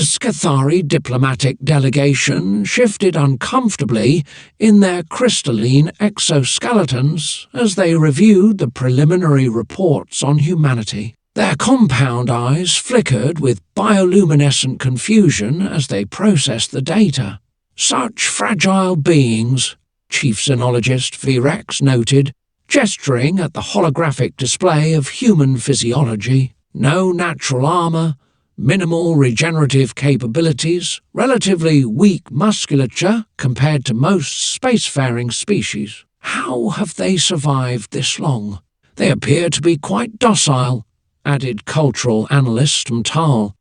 The Scathari diplomatic delegation shifted uncomfortably in their crystalline exoskeletons as they reviewed the preliminary reports on humanity. Their compound eyes flickered with bioluminescent confusion as they processed the data. Such fragile beings, Chief Xenologist Virex noted, gesturing at the holographic display of human physiology. No natural armor, minimal regenerative capabilities, relatively weak musculature compared to most spacefaring species. How have they survived this long? They appear to be quite docile, added cultural analyst Mtal.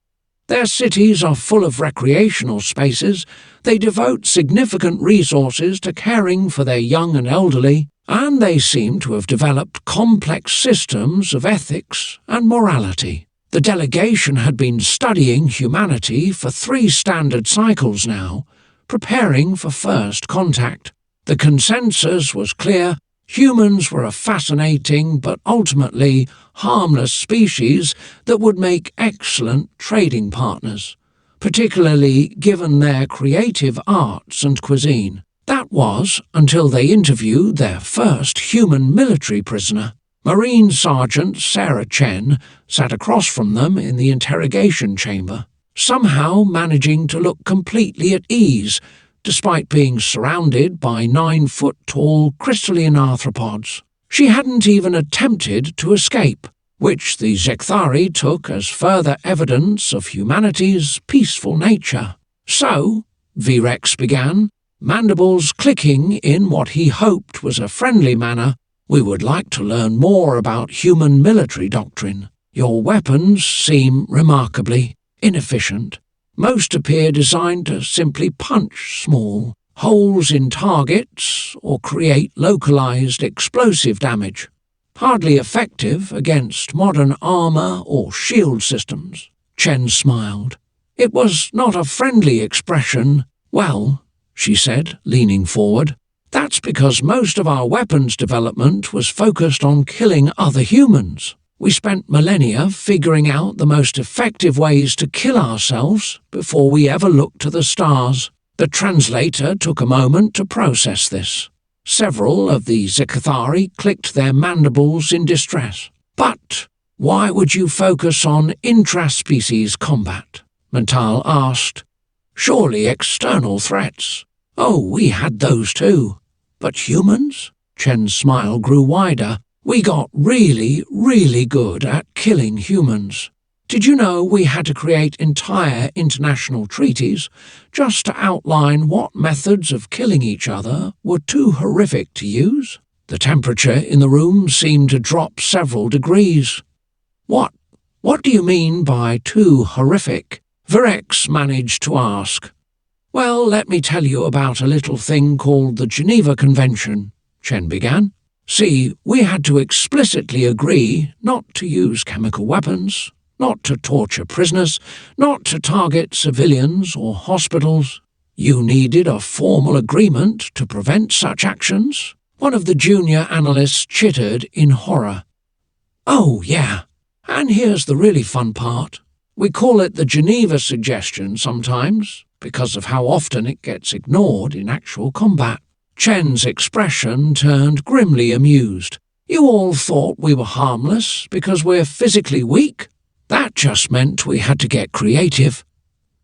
Their cities are full of recreational spaces, they devote significant resources to caring for their young and elderly, and they seem to have developed complex systems of ethics and morality. The delegation had been studying humanity for 3 standard cycles now, preparing for first contact. The consensus was clear. Humans were a fascinating but ultimately harmless species that would make excellent trading partners, particularly given their creative arts and cuisine. That was until they interviewed their first human military prisoner. Marine Sergeant Sarah Chen sat across from them in the interrogation chamber, somehow managing to look completely at ease, despite being surrounded by 9-foot-tall crystalline arthropods. She hadn't even attempted to escape, which the Zekthari took as further evidence of humanity's peaceful nature. So, Virex began, mandibles clicking in what he hoped was a friendly manner, we would like to learn more about human military doctrine. Your weapons seem remarkably inefficient. Most appear designed to simply punch small holes in targets or create localized explosive damage. Hardly effective against modern armor or shield systems. Chen smiled. It was not a friendly expression. Well, she said, leaning forward, that's because most of our weapons development was focused on killing other humans. We spent millennia figuring out the most effective ways to kill ourselves before we ever looked to the stars. The translator took a moment to process this. Several of the Zekthari clicked their mandibles in distress. But why would you focus on intraspecies combat? Mtal asked. Surely external threats. Oh, we had those too. But humans? Chen's smile grew wider. We got really, really good at killing humans. Did you know we had to create entire international treaties just to outline what methods of killing each other were too horrific to use? The temperature in the room seemed to drop several degrees. What do you mean by too horrific? Virex managed to ask. Well, let me tell you about a little thing called the Geneva Convention, Chen began. See, we had to explicitly agree not to use chemical weapons, not to torture prisoners, not to target civilians or hospitals. You needed a formal agreement to prevent such actions? One of the junior analysts chittered in horror. Oh, yeah. And here's the really fun part. We call it the Geneva Suggestion sometimes, because of how often it gets ignored in actual combat. Chen's expression turned grimly amused. You all thought we were harmless because we're physically weak? That just meant we had to get creative.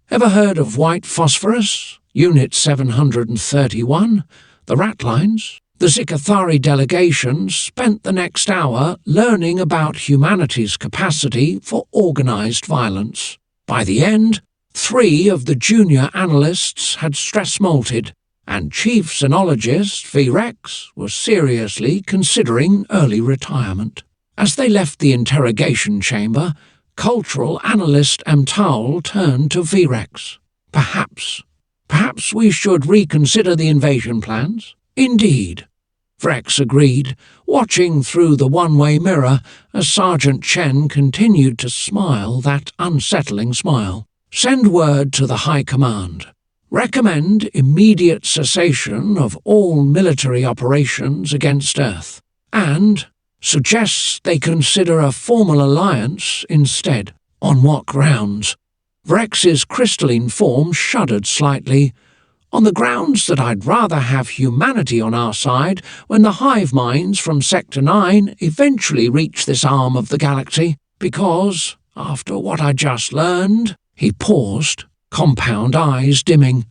Ever heard of white phosphorus? Unit 731? The ratlines? The Zikathari delegation spent the next hour learning about humanity's capacity for organized violence. By the end, 3 of the junior analysts had stress-molted, and Chief Xenologist Virex was seriously considering early retirement. As they left the interrogation chamber, Cultural Analyst Mtal turned to Virex. Perhaps we should reconsider the invasion plans? Indeed. Virex agreed, watching through the one-way mirror as Sergeant Chen continued to smile that unsettling smile. Send word to the High Command. Recommend immediate cessation of all military operations against Earth, and suggests they consider a formal alliance instead. On what grounds? Vrex's crystalline form shuddered slightly, on the grounds that I'd rather have humanity on our side when the hive minds from Sector 9 eventually reach this arm of the galaxy, because, after what I just learned, he paused, compound eyes dimming.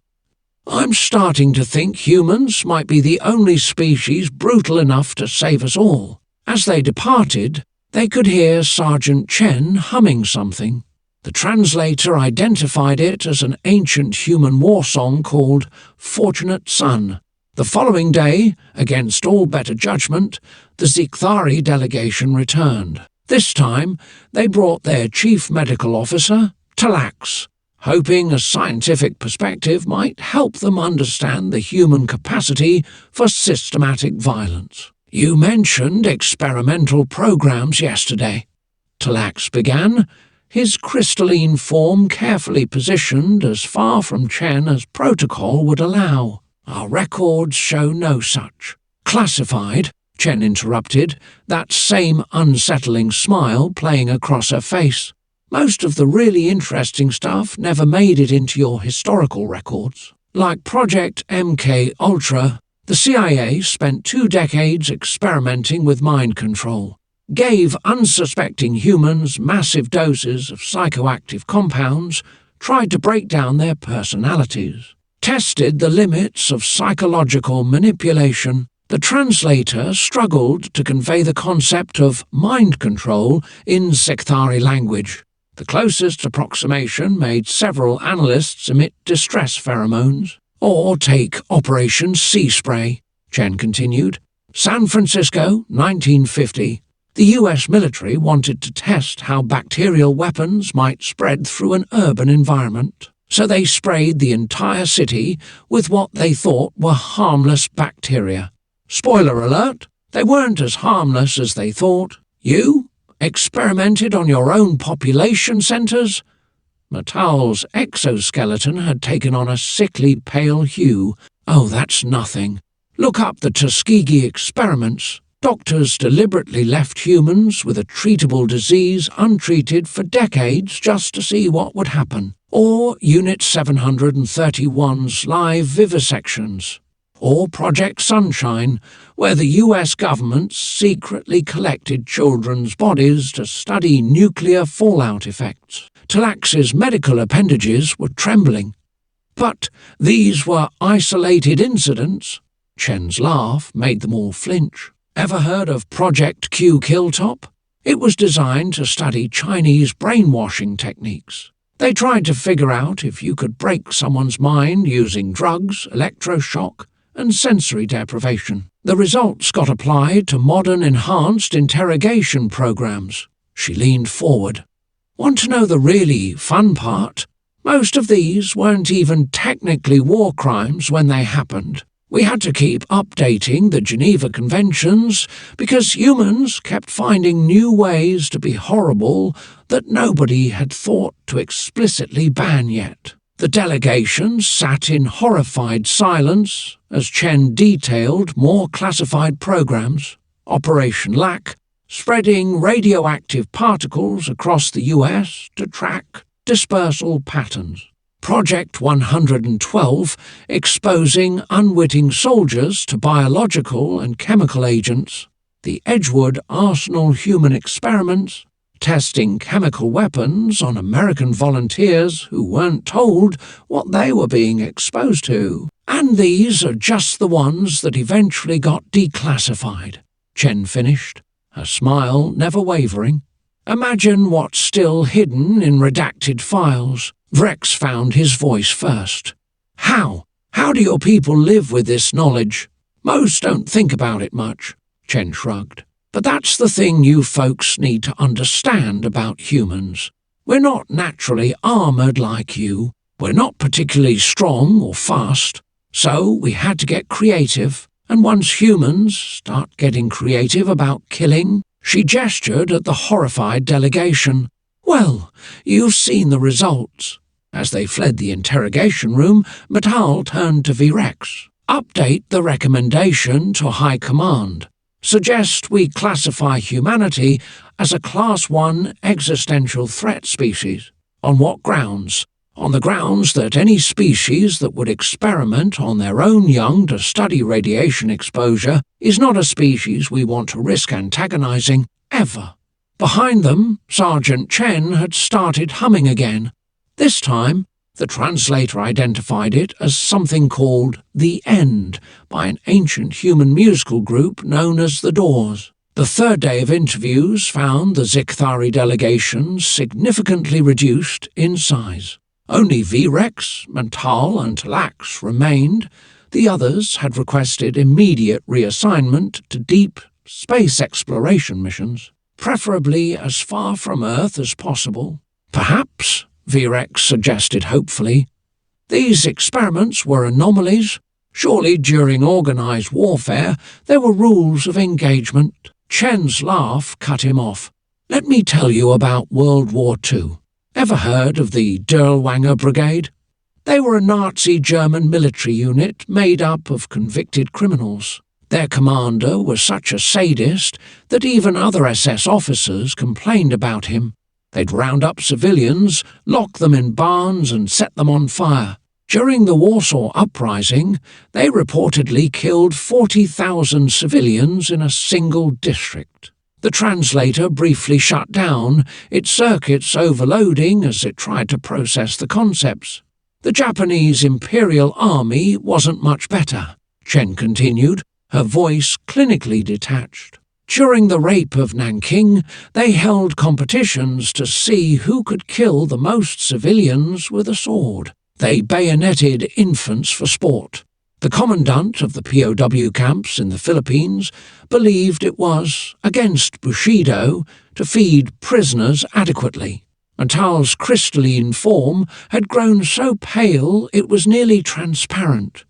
I'm starting to think humans might be the only species brutal enough to save us all. As they departed, they could hear Sergeant Chen humming something. The translator identified it as an ancient human war song called Fortunate Son. The following day, against all better judgment, the Zikthari delegation returned. This time, they brought their chief medical officer, Talax, hoping a scientific perspective might help them understand the human capacity for systematic violence. You mentioned experimental programs yesterday, Talax began, his crystalline form carefully positioned as far from Chen as protocol would allow. Our records show no such. Classified, Chen interrupted, that same unsettling smile playing across her face. Most of the really interesting stuff never made it into your historical records. Like Project MK Ultra, the CIA spent 2 decades experimenting with mind control, gave unsuspecting humans massive doses of psychoactive compounds, tried to break down their personalities, tested the limits of psychological manipulation. The translator struggled to convey the concept of mind control in Zikthari language. The closest approximation made several analysts emit distress pheromones. Or take Operation Sea Spray, Chen continued. San Francisco, 1950. The US military wanted to test how bacterial weapons might spread through an urban environment, so they sprayed the entire city with what they thought were harmless bacteria. Spoiler alert, they weren't as harmless as they thought. You experimented on your own population centers? Matal's exoskeleton had taken on a sickly pale hue. Oh, that's nothing. Look up the Tuskegee experiments. Doctors deliberately left humans with a treatable disease untreated for decades just to see what would happen. Or Unit 731's live vivisections. Or Project Sunshine, where the US government secretly collected children's bodies to study nuclear fallout effects. Talax's medical appendages were trembling. But these were isolated incidents. Chen's laugh made them all flinch. Ever heard of Project Q Killtop? It was designed to study Chinese brainwashing techniques. They tried to figure out if you could break someone's mind using drugs, electroshock, and sensory deprivation. The results got applied to modern enhanced interrogation programs. She leaned forward. Want to know the really fun part? Most of these weren't even technically war crimes when they happened. We had to keep updating the Geneva Conventions because humans kept finding new ways to be horrible that nobody had thought to explicitly ban yet. The delegation sat in horrified silence as Chen detailed more classified programs. Operation LAC, spreading radioactive particles across the US to track dispersal patterns. Project 112, exposing unwitting soldiers to biological and chemical agents. The Edgewood Arsenal human experiments, testing chemical weapons on American volunteers who weren't told what they were being exposed to. And these are just the ones that eventually got declassified, Chen finished, her smile never wavering. Imagine what's still hidden in redacted files. Vrex found his voice first. How? How do your people live with this knowledge? Most don't think about it much, Chen shrugged. But that's the thing you folks need to understand about humans. We're not naturally armored like you. We're not particularly strong or fast. So we had to get creative. And once humans start getting creative about killing, she gestured at the horrified delegation. Well, you've seen the results. As they fled the interrogation room, Matal turned to Vrex. Update the recommendation to High Command. Suggest we classify humanity as a Class 1 existential threat species. On what grounds? On the grounds that any species that would experiment on their own young to study radiation exposure is not a species we want to risk antagonizing, ever. Behind them, Sergeant Chen had started humming again. This time, the translator identified it as something called The End by an ancient human musical group known as The Doors. The third day of interviews found the Zikthari delegation significantly reduced in size. Only Virex, Mental and Talax remained. The others had requested immediate reassignment to deep space exploration missions, preferably as far from Earth as possible. Perhaps, Virex suggested hopefully, these experiments were anomalies. Surely during organized warfare there were rules of engagement. Chen's laugh cut him off. Let me tell you about World War II. Ever heard of the Dirlewanger Brigade? They were a Nazi German military unit made up of convicted criminals. Their commander was such a sadist that even other SS officers complained about him. They'd round up civilians, lock them in barns and set them on fire. During the Warsaw Uprising, they reportedly killed 40,000 civilians in a single district. The translator briefly shut down, its circuits overloading as it tried to process the concepts. The Japanese Imperial Army wasn't much better, Chen continued, her voice clinically detached. During the rape of Nanking, they held competitions to see who could kill the most civilians with a sword. They bayoneted infants for sport. The commandant of the POW camps in the Philippines believed it was against Bushido to feed prisoners adequately. Mental's crystalline form had grown so pale it was nearly transparent.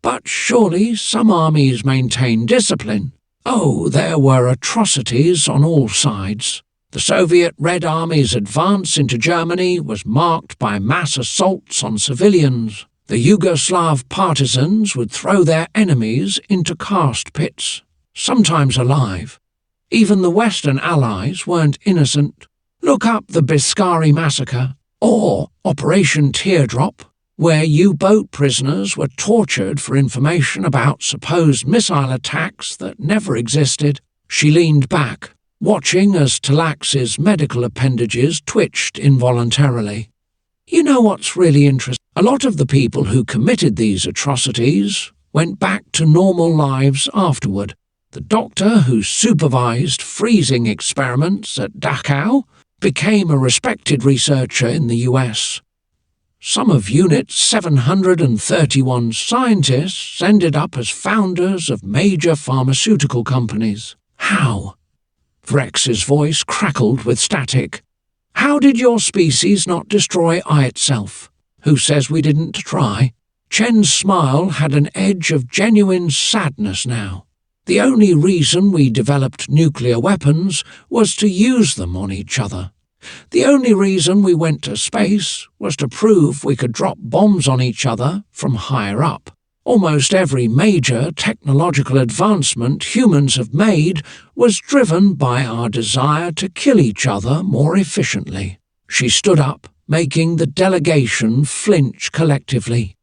But surely some armies maintain discipline. Oh, there were atrocities on all sides. The Soviet Red Army's advance into Germany was marked by mass assaults on civilians. The Yugoslav partisans would throw their enemies into karst pits, sometimes alive. Even the Western Allies weren't innocent. Look up the Biscari Massacre, or Operation Teardrop, where U-boat prisoners were tortured for information about supposed missile attacks that never existed. She leaned back, watching as Talax's medical appendages twitched involuntarily. You know what's really interesting? A lot of the people who committed these atrocities went back to normal lives afterward. The doctor who supervised freezing experiments at Dachau became a respected researcher in the US. Some of Unit 731's scientists ended up as founders of major pharmaceutical companies. How? Vrex's voice crackled with static. How did your species not destroy I itself? Who says we didn't try? Chen's smile had an edge of genuine sadness now. The only reason we developed nuclear weapons was to use them on each other. The only reason we went to space was to prove we could drop bombs on each other from higher up. Almost every major technological advancement humans have made was driven by our desire to kill each other more efficiently. She stood up, making the delegation flinch collectively.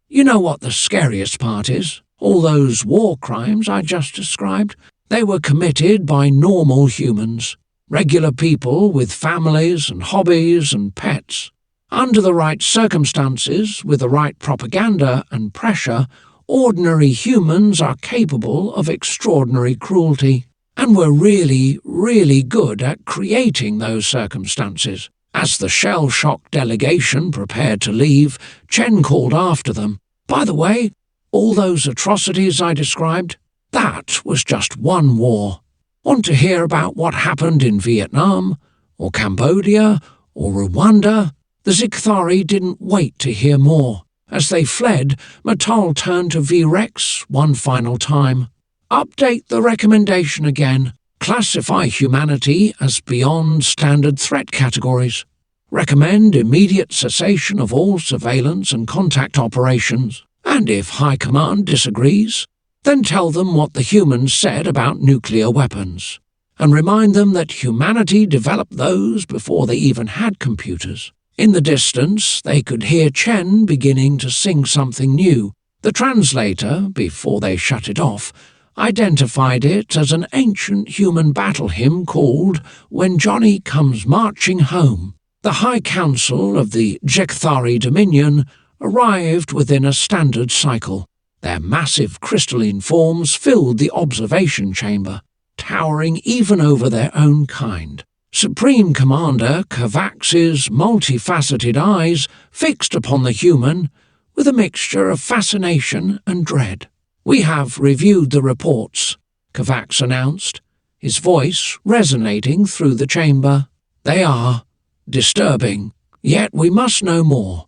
You know what the scariest part is? All those war crimes I just described, they were committed by normal humans, regular people with families and hobbies and pets. Under the right circumstances, with the right propaganda and pressure, ordinary humans are capable of extraordinary cruelty. And we're really, really good at creating those circumstances. As the shell-shocked delegation prepared to leave, Chen called after them. By the way, all those atrocities I described, that was just one war. Want to hear about what happened in Vietnam, or Cambodia, or Rwanda? The Zikthari didn't wait to hear more. As they fled, Matal turned to Virex one final time. Update the recommendation again. Classify humanity as beyond standard threat categories. Recommend immediate cessation of all surveillance and contact operations. And if High Command disagrees, then tell them what the humans said about nuclear weapons. And remind them that humanity developed those before they even had computers. In the distance, they could hear Chen beginning to sing something new. The translator, before they shut it off, identified it as an ancient human battle hymn called When Johnny Comes Marching Home. The High Council of the Jekthari Dominion arrived within a standard cycle. Their massive crystalline forms filled the observation chamber, towering even over their own kind. Supreme Commander Kavax's multifaceted eyes fixed upon the human with a mixture of fascination and dread. "We have reviewed the reports," Kavax announced, his voice resonating through the chamber. "They are disturbing, yet we must know more.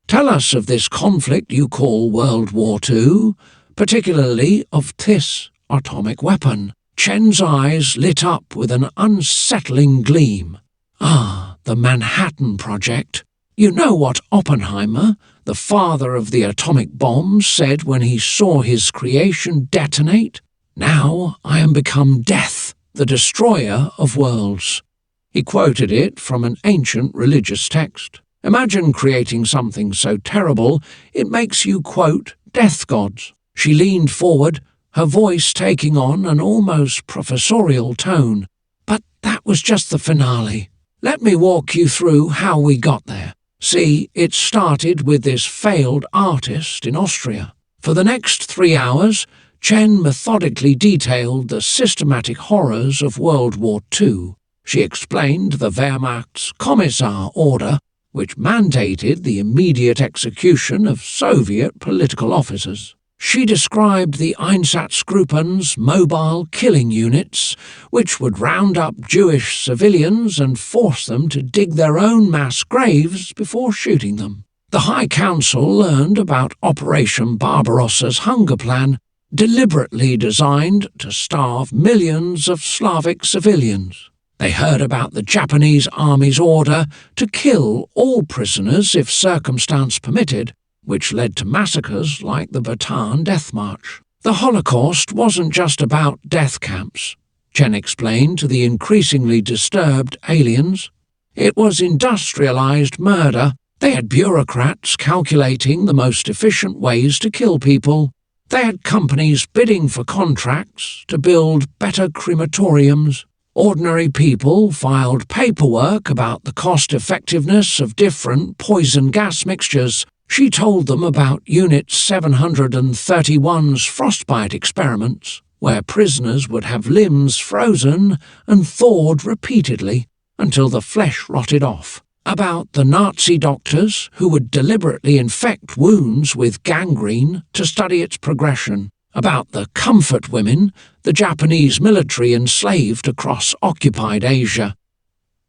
Tell us of this conflict you call World War II, particularly of this atomic weapon." Chen's eyes lit up with an unsettling gleam. "Ah, the Manhattan Project. You know what Oppenheimer, the father of the atomic bomb, said when he saw his creation detonate? Now I am become death, the destroyer of worlds." He quoted it from an ancient religious text. Imagine creating something so terrible it makes you quote death gods. She leaned forward, her voice taking on an almost professorial tone. "But that was just the finale. Let me walk you through how we got there. See, it started with this failed artist in Austria. For the next 3 hours, Chen methodically detailed the systematic horrors of World War II. She explained the Wehrmacht's Kommissar order, which mandated the immediate execution of Soviet political officers. She described the Einsatzgruppen's mobile killing units, which would round up Jewish civilians and force them to dig their own mass graves before shooting them. The High Council learned about Operation Barbarossa's hunger plan, deliberately designed to starve millions of Slavic civilians. They heard about the Japanese army's order to kill all prisoners if circumstance permitted, which led to massacres like the Bataan Death March. The Holocaust wasn't just about death camps, Chen explained to the increasingly disturbed aliens. It was industrialized murder. They had bureaucrats calculating the most efficient ways to kill people. They had companies bidding for contracts to build better crematoriums. Ordinary people filed paperwork about the cost-effectiveness of different poison gas mixtures. She told them about Unit 731's frostbite experiments, where prisoners would have limbs frozen and thawed repeatedly until the flesh rotted off. About the Nazi doctors who would deliberately infect wounds with gangrene to study its progression. About the comfort women the Japanese military enslaved across occupied Asia.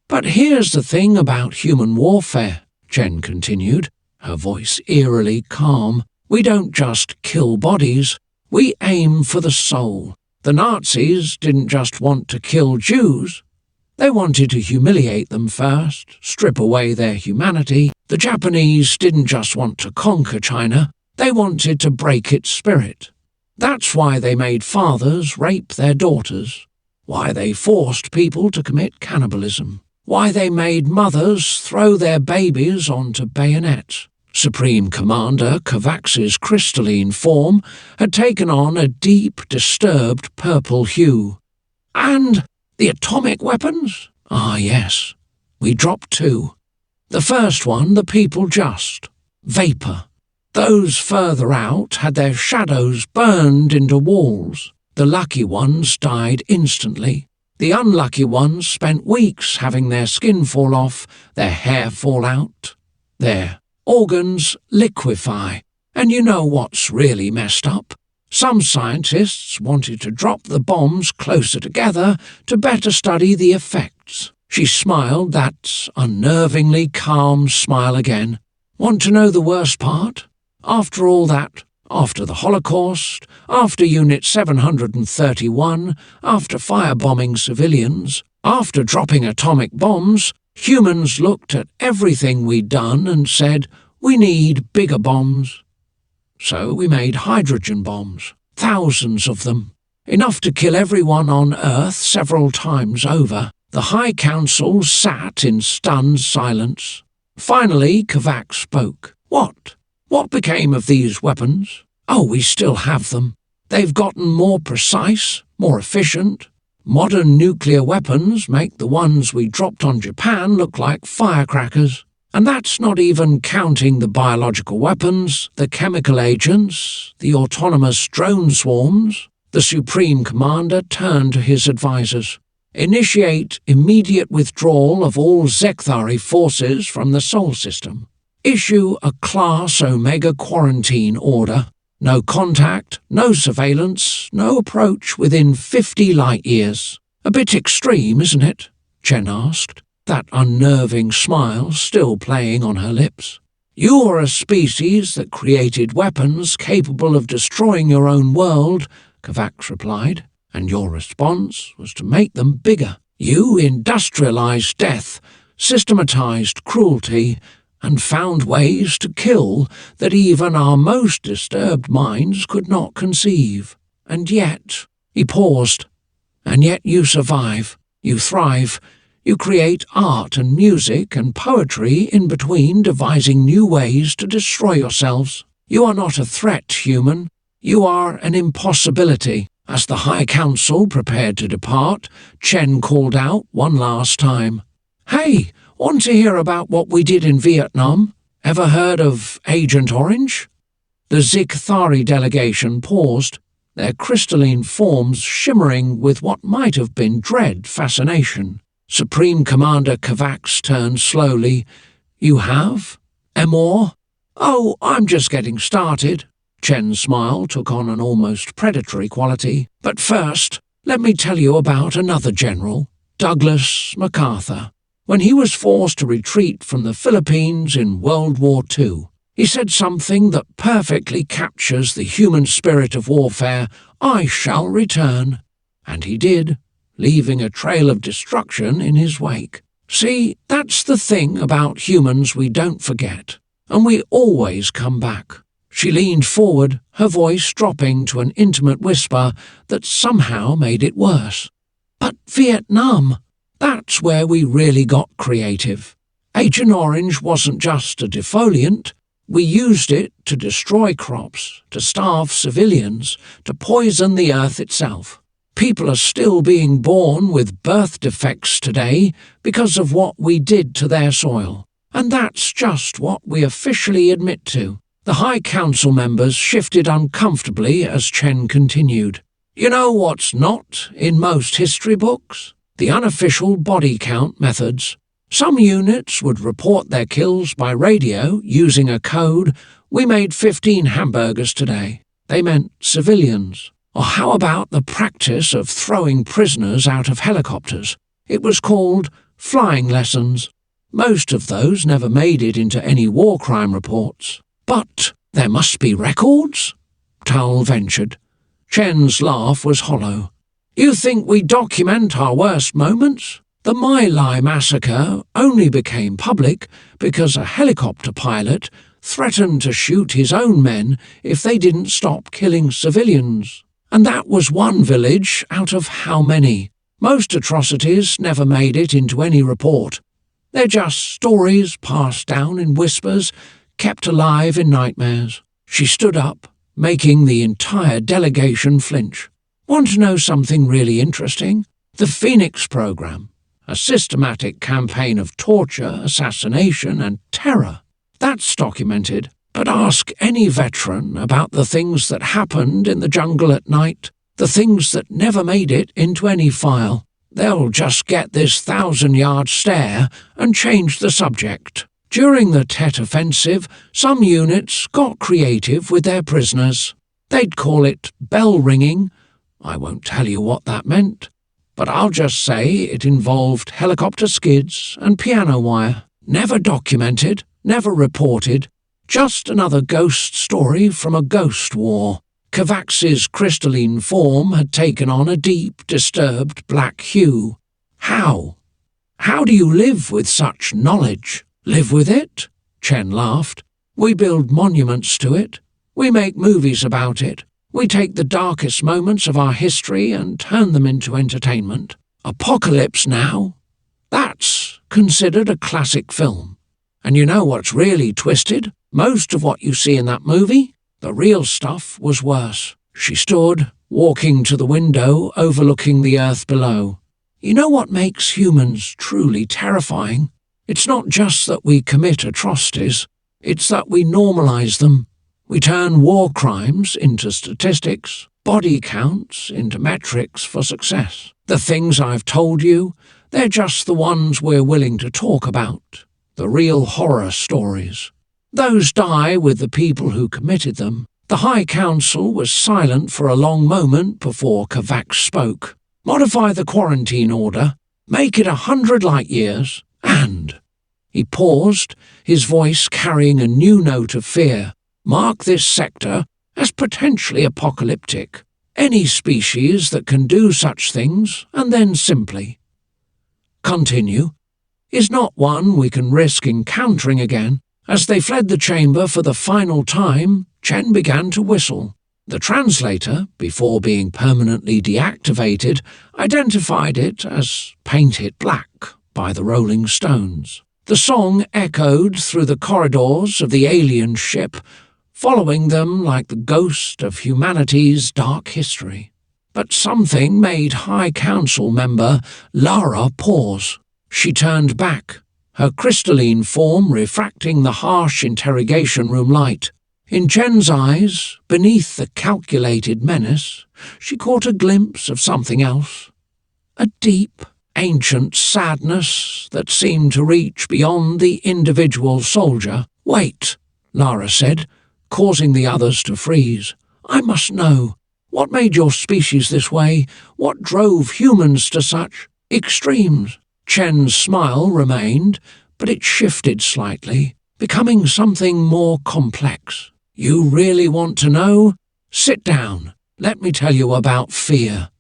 "But here's the thing about human warfare," Chen continued, her voice eerily calm. "We don't just kill bodies, we aim for the soul. The Nazis didn't just want to kill Jews. They wanted to humiliate them first, strip away their humanity. The Japanese didn't just want to conquer China, they wanted to break its spirit. That's why they made fathers rape their daughters, why they forced people to commit cannibalism, why they made mothers throw their babies onto bayonets." Supreme Commander Kavax's crystalline form had taken on a deep, disturbed purple hue. "And the atomic weapons? Ah, yes. We dropped 2. The first one the people just vapor. Those further out had their shadows burned into walls. The lucky ones died instantly. The unlucky ones spent weeks having their skin fall off, their hair fall out, their organs liquefy. And you know what's really messed up? Some scientists wanted to drop the bombs closer together to better study the effects. She smiled that unnervingly calm smile again. Want to know the worst part? After all that, after the Holocaust, after Unit 731, after firebombing civilians, after dropping atomic bombs, humans looked at everything we'd done and said, we need bigger bombs. So we made hydrogen bombs, thousands of them, enough to kill everyone on Earth several times over. The High Council sat in stunned silence. Finally, Kovacs spoke. What? What became of these weapons? Oh, we still have them. They've gotten more precise, more efficient. Modern nuclear weapons make the ones we dropped on Japan look like firecrackers. And that's not even counting the biological weapons, the chemical agents, the autonomous drone swarms. The Supreme Commander turned to his advisors. Initiate immediate withdrawal of all Zekthari forces from the Sol system. Issue a Class Omega quarantine order. No contact, no surveillance, no approach within 50 light-years. A bit extreme, isn't it? Chen asked, that unnerving smile still playing on her lips. You're a species that created weapons capable of destroying your own world, Kovacs replied, and your response was to make them bigger. You industrialized death, systematized cruelty, and found ways to kill that even our most disturbed minds could not conceive. And yet, he paused, and yet you survive, you thrive, you create art and music and poetry in between devising new ways to destroy yourselves. You are not a threat, human. You are an impossibility. As the High Council prepared to depart, Chen called out one last time. Hey, want to hear about what we did in Vietnam? Ever heard of Agent Orange? The Zekthari delegation paused, their crystalline forms shimmering with what might have been dread fascination. Supreme Commander Kovacs turned slowly. You have? Emor? Oh, I'm just getting started. Chen's smile took on an almost predatory quality. But first, let me tell you about another general, Douglas MacArthur. When he was forced to retreat from the Philippines in World War II, he said something that perfectly captures the human spirit of warfare. I shall return. And he did, leaving a trail of destruction in his wake. See, that's the thing about humans we don't forget, and we always come back. She leaned forward, her voice dropping to an intimate whisper that somehow made it worse. But Vietnam, that's where we really got creative. Agent Orange wasn't just a defoliant. We used it to destroy crops, to starve civilians, to poison the earth itself. People are still being born with birth defects today because of what we did to their soil. And that's just what we officially admit to. The High Council members shifted uncomfortably as Chen continued. You know what's not in most history books? The unofficial body count methods. Some units would report their kills by radio using a code. We made 15 hamburgers today. They meant civilians. Or how about the practice of throwing prisoners out of helicopters? It was called flying lessons. Most of those never made it into any war crime reports. But there must be records? Tal ventured. Chen's laugh was hollow. You think we document our worst moments? The My Lai massacre only became public because a helicopter pilot threatened to shoot his own men if they didn't stop killing civilians. And that was one village out of how many? Most atrocities never made it into any report. They're just stories passed down in whispers, kept alive in nightmares. She stood up, making the entire delegation flinch. Want to know something really interesting? The Phoenix Program, a systematic campaign of torture, assassination, and terror. That's documented. But ask any veteran about the things that happened in the jungle at night, the things that never made it into any file. They'll just get this 1,000-yard stare and change the subject. During the Tet Offensive, some units got creative with their prisoners. They'd call it bell ringing. I won't tell you what that meant, but I'll just say it involved helicopter skids and piano wire. Never documented, never reported. Just another ghost story from a ghost war. Kovacs's crystalline form had taken on a deep, disturbed black hue. How? How do you live with such knowledge? Live with it? Chen laughed. We build monuments to it. We make movies about it. We take the darkest moments of our history and turn them into entertainment. Apocalypse Now? That's considered a classic film. And you know what's really twisted? Most of what you see in that movie, the real stuff, was worse. She stood, walking to the window overlooking the earth below. You know what makes humans truly terrifying? It's not just that we commit atrocities, it's that we normalize them. We turn war crimes into statistics, body counts into metrics for success. The things I've told you, they're just the ones we're willing to talk about, the real horror stories. Those die with the people who committed them. The High Council was silent for a long moment before Kovacs spoke. Modify the quarantine order, make it 100 light years, and... He paused, his voice carrying a new note of fear. Mark this sector as potentially apocalyptic. Any species that can do such things, and then simply continue, is not one we can risk encountering again. As they fled the chamber for the final time, Chen began to whistle. The translator, before being permanently deactivated, identified it as Paint It Black by the Rolling Stones. The song echoed through the corridors of the alien ship, following them like the ghost of humanity's dark history. But something made High Council member Lara pause. She turned back, her crystalline form refracting the harsh interrogation room light. In Chen's eyes, beneath the calculated menace, she caught a glimpse of something else. A deep, ancient sadness that seemed to reach beyond the individual soldier. Wait, Lara said, causing the others to freeze. I must know. What made your species this way? What drove humans to such extremes? Chen's smile remained, but it shifted slightly, becoming something more complex. You really want to know? Sit down. Let me tell you about fear.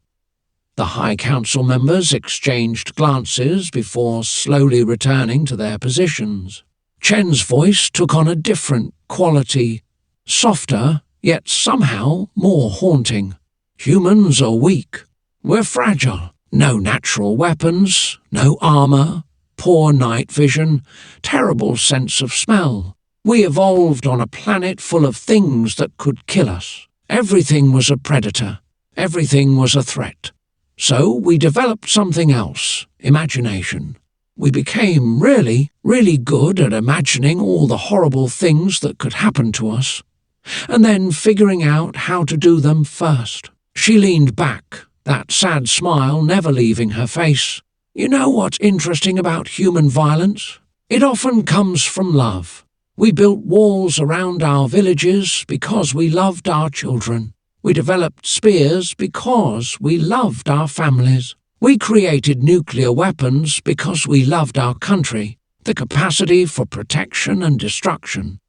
The High Council members exchanged glances before slowly returning to their positions. Chen's voice took on a different quality, softer, yet somehow more haunting. Humans are weak. We're fragile. No natural weapons, no armor, poor night vision, terrible sense of smell. We evolved on a planet full of things that could kill us. Everything was a predator. Everything was a threat. So we developed something else, imagination. We became really, really good at imagining all the horrible things that could happen to us, and then figuring out how to do them first. She leaned back, that sad smile never leaving her face. You know what's interesting about human violence? It often comes from love. We built walls around our villages because we loved our children. We developed spears because we loved our families. We created nuclear weapons because we loved our country, the capacity for protection and destruction.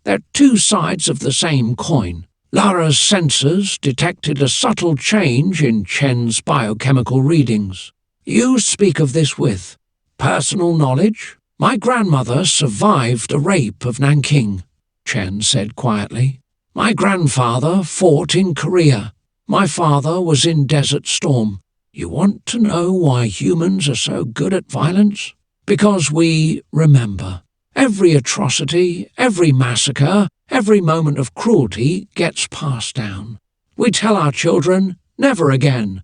They're two sides of the same coin. Lara's sensors detected a subtle change in Chen's biochemical readings. You speak of this with personal knowledge? My grandmother survived the rape of Nanking, Chen said quietly. My grandfather fought in Korea. My father was in Desert Storm. You want to know why humans are so good at violence? Because we remember. Every atrocity, every massacre, every moment of cruelty gets passed down. We tell our children, never again.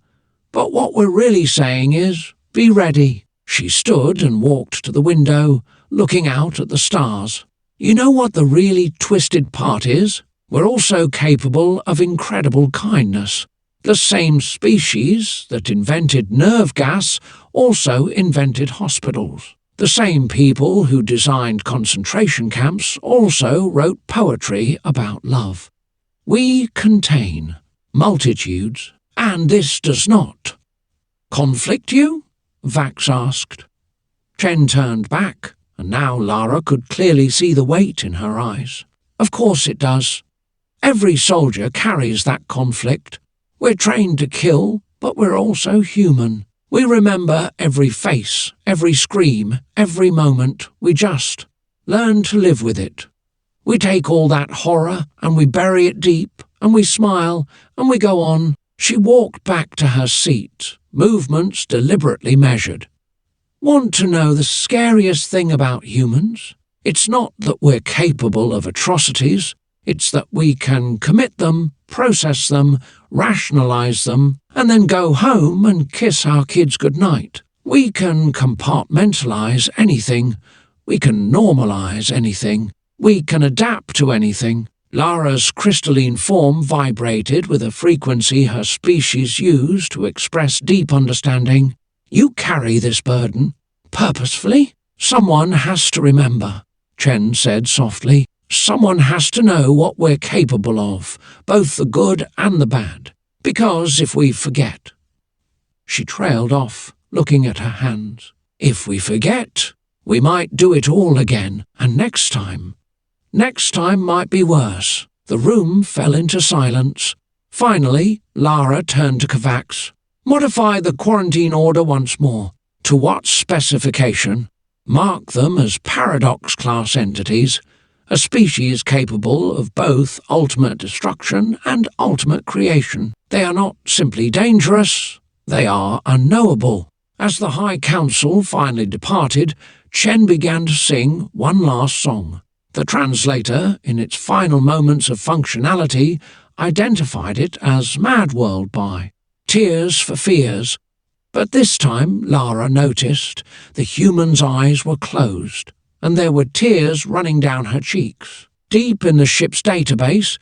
But what we're really saying is, be ready. She stood and walked to the window, looking out at the stars. You know what the really twisted part is? We're also capable of incredible kindness. The same species that invented nerve gas also invented hospitals. The same people who designed concentration camps also wrote poetry about love. We contain multitudes, and this does not. Conflict you? Vax asked. Chen turned back, and now Lara could clearly see the weight in her eyes. Of course it does. Every soldier carries that conflict. We're trained to kill, but we're also human. We remember every face, every scream, every moment. We just learn to live with it. We take all that horror and we bury it deep, and we smile, and we go on. She walked back to her seat, movements deliberately measured. Want to know the scariest thing about humans? It's not that we're capable of atrocities, it's that we can commit them, process them, rationalize them, and then go home and kiss our kids goodnight. We can compartmentalize anything. We can normalize anything. We can adapt to anything. Lara's crystalline form vibrated with a frequency her species use to express deep understanding. You carry this burden. Purposefully? Someone has to remember, Chen said softly. Someone has to know what we're capable of, both the good and the bad. Because if we forget... She trailed off, looking at her hands. If we forget, we might do it all again, and next time might be worse. The room fell into silence. Finally, Lara turned to Kovacs. Modify the quarantine order once more. To what specification? Mark them as paradox-class entities, a species capable of both ultimate destruction and ultimate creation. They are not simply dangerous, they are unknowable. As the High Council finally departed, Chen began to sing one last song. The translator, in its final moments of functionality, identified it as Mad World by Tears for Fears. But this time, Lara noticed, the human's eyes were closed, and there were tears running down her cheeks. Deep in the ship's database,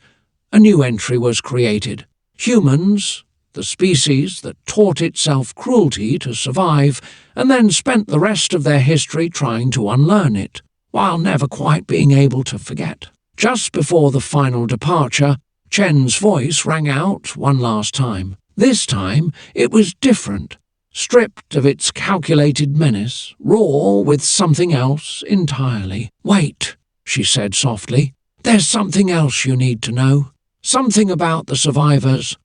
a new entry was created. Humans, the species that taught itself cruelty to survive and then spent the rest of their history trying to unlearn it, while never quite being able to forget. Just before the final departure, Chen's voice rang out one last time. This time, it was different, stripped of its calculated menace, raw with something else entirely. Wait, she said softly. There's something else you need to know. Something about the survivors.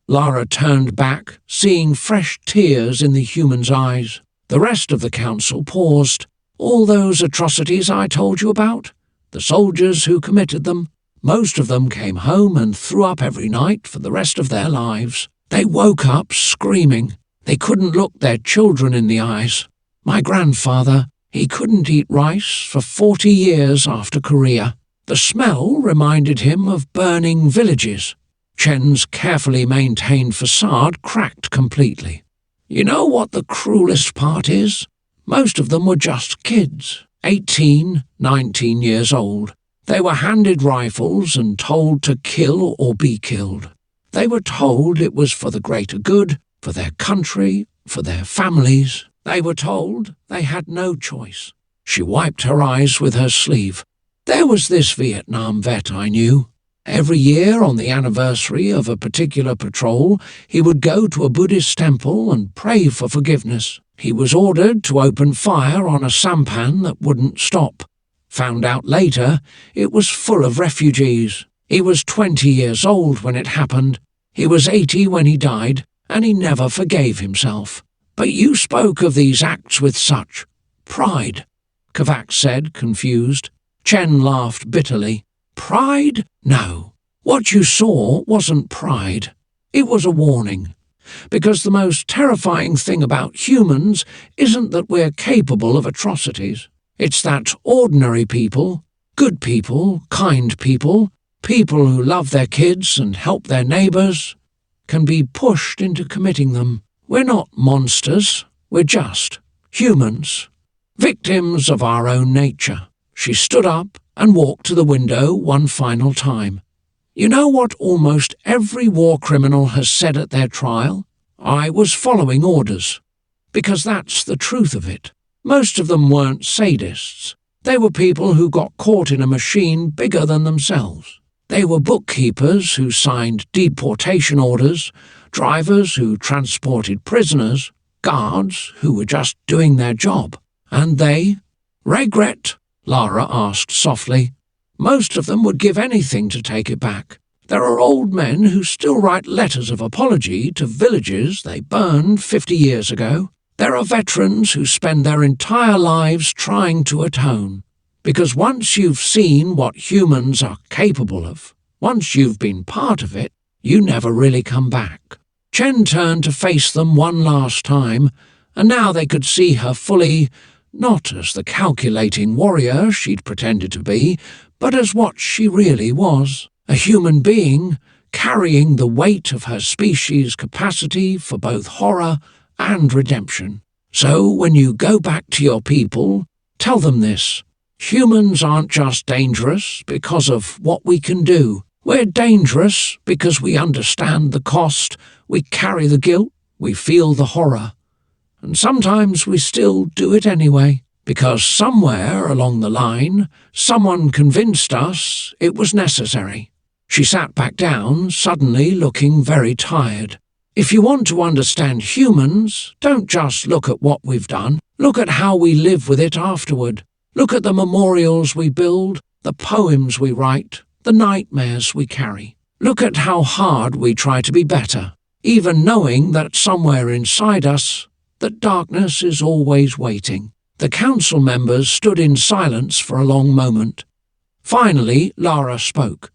Lara turned back, seeing fresh tears in the human's eyes. The rest of the council paused. All those atrocities I told you about? The soldiers who committed them? Most of them came home and threw up every night for the rest of their lives. They woke up screaming. They couldn't look their children in the eyes. My grandfather, he couldn't eat rice for 40 years after Korea. The smell reminded him of burning villages. Chen's carefully maintained facade cracked completely. You know what the cruelest part is? Most of them were just kids, 18, 19 years old. They were handed rifles and told to kill or be killed. They were told it was for the greater good, for their country, for their families. They were told they had no choice. She wiped her eyes with her sleeve. There was this Vietnam vet I knew. Every year on the anniversary of a particular patrol, he would go to a Buddhist temple and pray for forgiveness. He was ordered to open fire on a sampan that wouldn't stop. Found out later, it was full of refugees. He was 20 years old when it happened. He was 80 when he died, and he never forgave himself. But you spoke of these acts with such pride, Kovacs said, confused. Chen laughed bitterly. Pride? No. What you saw wasn't pride. It was a warning. Because the most terrifying thing about humans isn't that we're capable of atrocities. It's that ordinary people, good people, kind people, people who love their kids and help their neighbours, can be pushed into committing them. We're not monsters. We're just humans. Victims of our own nature. She stood up and walked to the window one final time. You know what almost every war criminal has said at their trial? I was following orders. Because that's the truth of it. Most of them weren't sadists. They were people who got caught in a machine bigger than themselves. They were bookkeepers who signed deportation orders, drivers who transported prisoners, guards who were just doing their job. And they... Regret? Lara asked softly. Most of them would give anything to take it back. There are old men who still write letters of apology to villages they burned 50 years ago. There are veterans who spend their entire lives trying to atone. Because once you've seen what humans are capable of, once you've been part of it, you never really come back. Chen turned to face them one last time, and now they could see her fully, not as the calculating warrior she'd pretended to be, but as what she really was, a human being carrying the weight of her species' capacity for both horror and redemption. So when you go back to your people, tell them this. Humans aren't just dangerous because of what we can do. We're dangerous because we understand the cost, we carry the guilt, we feel the horror. And sometimes we still do it anyway, because somewhere along the line, someone convinced us it was necessary. She sat back down, suddenly looking very tired. If you want to understand humans, don't just look at what we've done. Look at how we live with it afterward. Look at the memorials we build, the poems we write, the nightmares we carry. Look at how hard we try to be better, even knowing that somewhere inside us, that darkness is always waiting. The council members stood in silence for a long moment. Finally, Lara spoke.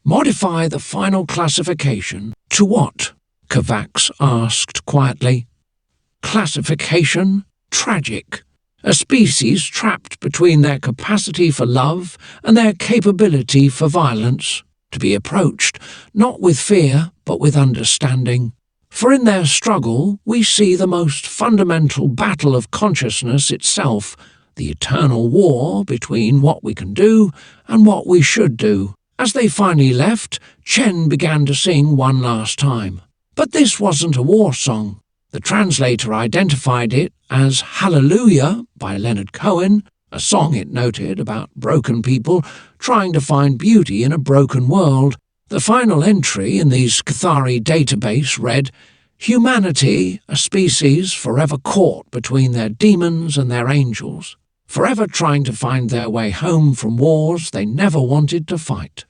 "Modify the final classification." "To what?" Kovacs asked quietly. "Classification? Tragic. A species trapped between their capacity for love and their capability for violence, to be approached, not with fear, but with understanding. For in their struggle we see the most fundamental battle of consciousness itself, the eternal war between what we can do and what we should do." As they finally left, Chen began to sing one last time. But this wasn't a war song. The translator identified it as Hallelujah by Leonard Cohen, a song, it noted, about broken people trying to find beauty in a broken world. The final entry in the Scathari database read, "Humanity, a species forever caught between their demons and their angels, forever trying to find their way home from wars they never wanted to fight."